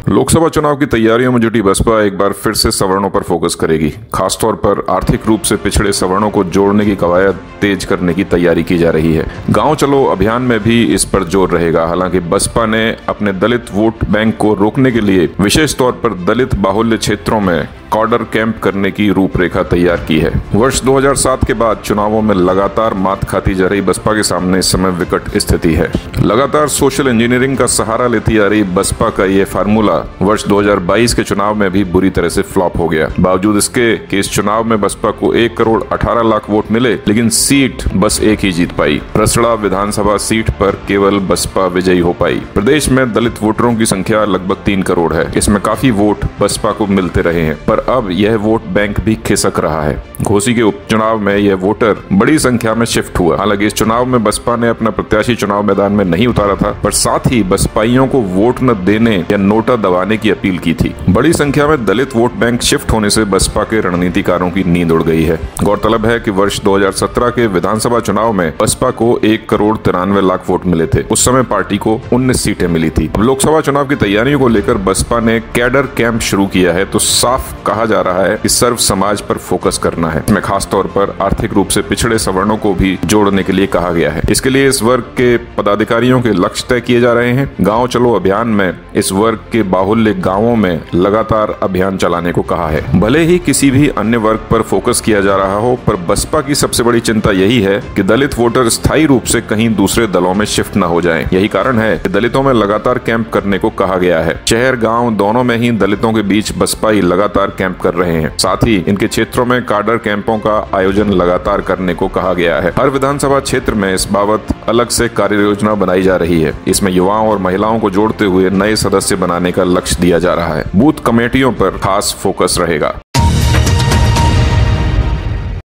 लोकसभा चुनाव की तैयारियों में जुटी बसपा एक बार फिर से सवर्णों पर फोकस करेगी। खासतौर पर आर्थिक रूप से पिछड़े सवर्णों को जोड़ने की कवायद तेज करने की तैयारी की जा रही है। गांव चलो अभियान में भी इस पर जोर रहेगा। हालांकि बसपा ने अपने दलित वोट बैंक को रोकने के लिए विशेष तौर पर दलित बाहुल्य क्षेत्रों में कॉर्डर कैंप करने की रूपरेखा तैयार की है। वर्ष 2007 के बाद चुनावों में लगातार मात खाती जा रही बसपा के सामने इस समय विकट स्थिति है। लगातार सोशल इंजीनियरिंग का सहारा लेती आ रही बसपा का ये फार्मूला वर्ष 2022 के चुनाव में भी बुरी तरह से फ्लॉप हो गया। बावजूद इसके कि इस चुनाव में बसपा को 1 करोड़ 18 लाख वोट मिले, लेकिन सीट बस एक ही जीत पाई। रसड़ा विधानसभा सीट पर केवल बसपा विजयी हो पाई। प्रदेश में दलित वोटरों की संख्या लगभग 3 करोड़ है। इसमें काफी वोट बसपा को मिलते रहे हैं, पर अब यह वोट बैंक भी खिसक रहा है। घोसी के उपचुनाव में यह वोटर बड़ी संख्या में शिफ्ट हुआ। हालांकि इस चुनाव में बसपा ने अपना प्रत्याशी चुनाव मैदान में नहीं उतारा था, पर साथ ही बसपाइयों को वोट न देने या नोटा दबाने की अपील की थी। बड़ी संख्या में दलित वोट बैंक शिफ्ट होने से बसपा के रणनीतिकारों की नींद उड़ गई है। गौरतलब है कि वर्ष 2017 के विधानसभा चुनाव में बसपा को 1 करोड़ 93 लाख वोट मिले थे। उस समय पार्टी को 19 सीटें मिली थी। अब लोकसभा चुनाव की तैयारियों को लेकर बसपा ने कैडर कैंप शुरू किया है, तो साफ कहा जा रहा है कि सर्व समाज पर फोकस करना है। इसमें खास तौर पर आर्थिक रूप से पिछड़े सवर्णों को भी जोड़ने के लिए कहा गया है। इसके लिए इस वर्ग के पदाधिकारियों के लक्ष्य तय किए जा रहे हैं। गांव चलो अभियान में इस वर्ग के बाहुल्य गांवों में लगातार अभियान चलाने को कहा है। भले ही किसी भी अन्य वर्ग पर फोकस किया जा रहा हो, पर बसपा की सबसे बड़ी चिंता यही है कि दलित वोटर स्थायी रूप से कहीं दूसरे दलों में शिफ्ट न हो जाएं। यही कारण है कि दलितों में लगातार कैंप करने को कहा गया है। शहर गांव दोनों में ही दलितों के बीच बसपाई लगातार कैंप कर रहे हैं। साथ ही इनके क्षेत्रों में कार्डर कैंपों का आयोजन लगातार करने को कहा गया है। हर विधानसभा क्षेत्र में इस बाबत अलग से कार्य योजना बनाई जा रही है। इसमें युवाओं और महिलाओं को जोड़ते हुए नए सदस्य बनाने का लक्ष्य दिया जा रहा है। बूथ कमेटियों पर खास फोकस रहेगा।